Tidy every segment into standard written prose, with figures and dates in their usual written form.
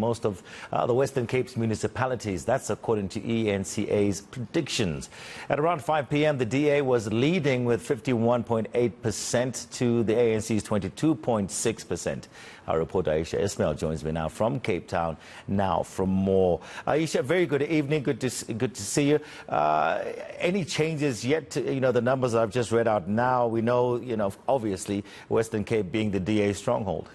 most of the Western Cape's municipalities. That's according to ENCA's predictions. At around 5 p.m., the DA was leading with 51.8% to the ANC's 22.6%. Our reporter Aisha Ismail joins me now from Cape Town. Now for more. Aisha, very good evening. Good to see you. Any changes yet to, the numbers I've just read out now? We know, obviously Western Cape being the DA stronghold.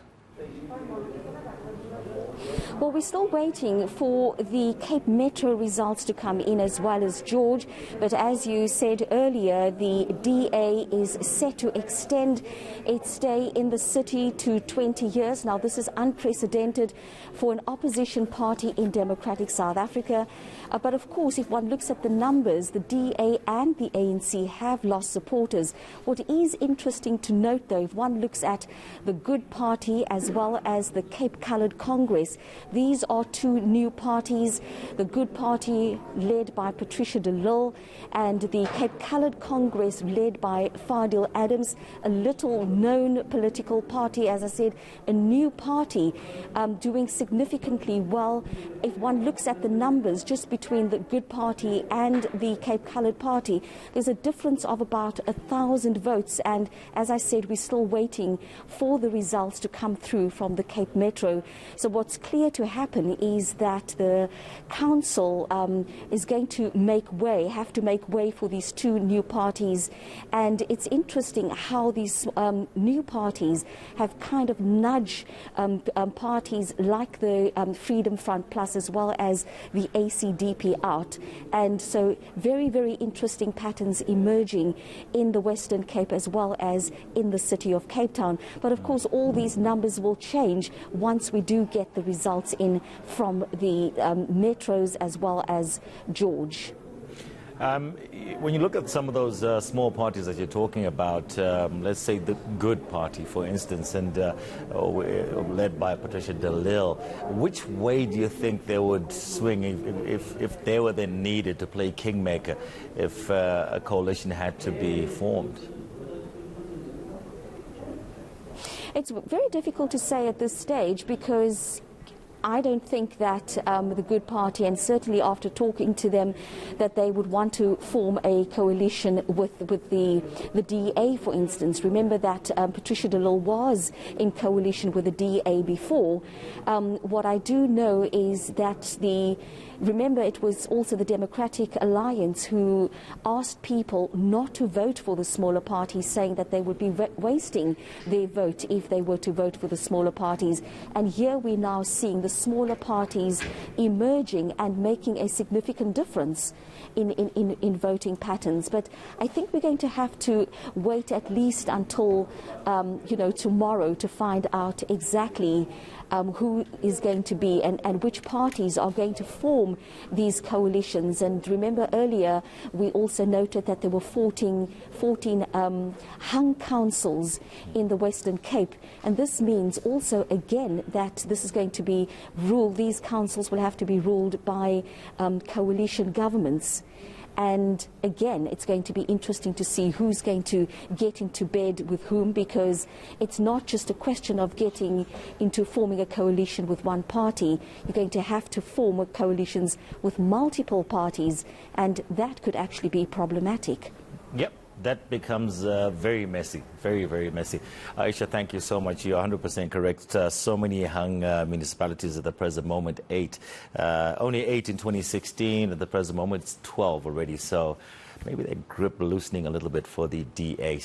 Well, we're still waiting for the Cape Metro results to come in as well as George. But as you said earlier, the DA is set to extend its stay in the city to 20 years. Now, this is unprecedented for an opposition party in democratic South Africa. But of course, if one looks at the numbers, the DA and the ANC have lost supporters. What is interesting to note, though, if one looks at the Good Party as well as the Cape Coloured Congress, these are two new parties, the Good Party led by Patricia de Lille and the Cape Coloured Congress led by Fadil Adams, a little known political party, as I said, a new party doing significantly well. If one looks at the numbers just between the Good Party and the Cape Coloured Party, there's a difference of about 1,000 votes, and as I said, we're still waiting for the results to come through from the Cape Metro. So what's clear to happen is that the council is going to have to make way for these two new parties, and it's interesting how these new parties have kind of nudged parties like the Freedom Front Plus as well as the ACDP out, and so very, very interesting patterns emerging in the Western Cape as well as in the city of Cape Town. But of course all these numbers will change once we do get the results in from the metros as well as George. When you look at some of those small parties that you're talking about, let's say the Good Party, for instance, and led by Patricia de Lille, which way do you think they would swing if they were then needed to play kingmaker, if a coalition had to be formed? It's very difficult to say at this stage, because I don't think that the Good Party, and certainly after talking to them, that they would want to form a coalition with the DA, for instance. Remember that Patricia de Lille was in coalition with the DA before. What I do know is that remember, it was also the Democratic Alliance who asked people not to vote for the smaller parties, saying that they would be wasting their vote if they were to vote for the smaller parties. And here we're now seeing the smaller parties emerging and making a significant difference in voting patterns. But I think we're going to have to wait at least until tomorrow to find out exactly who is going to be and which parties are going to form these coalitions. And remember, earlier we also noted that there were 14 hung councils in the Western Cape, and this means also again that this is going to be ruled, these councils will have to be ruled by coalition governments. And again, it's going to be interesting to see who's going to get into bed with whom, because it's not just a question of getting into forming a coalition with one party. You're going to have to form coalitions with multiple parties, and that could actually be problematic. Yep. That becomes very messy, very, very messy. Aisha, thank you so much. You're 100% correct. So many hung municipalities at the present moment, 8. Only 8 in 2016. At the present moment, it's 12 already. So maybe they're grip loosening a little bit for the DA.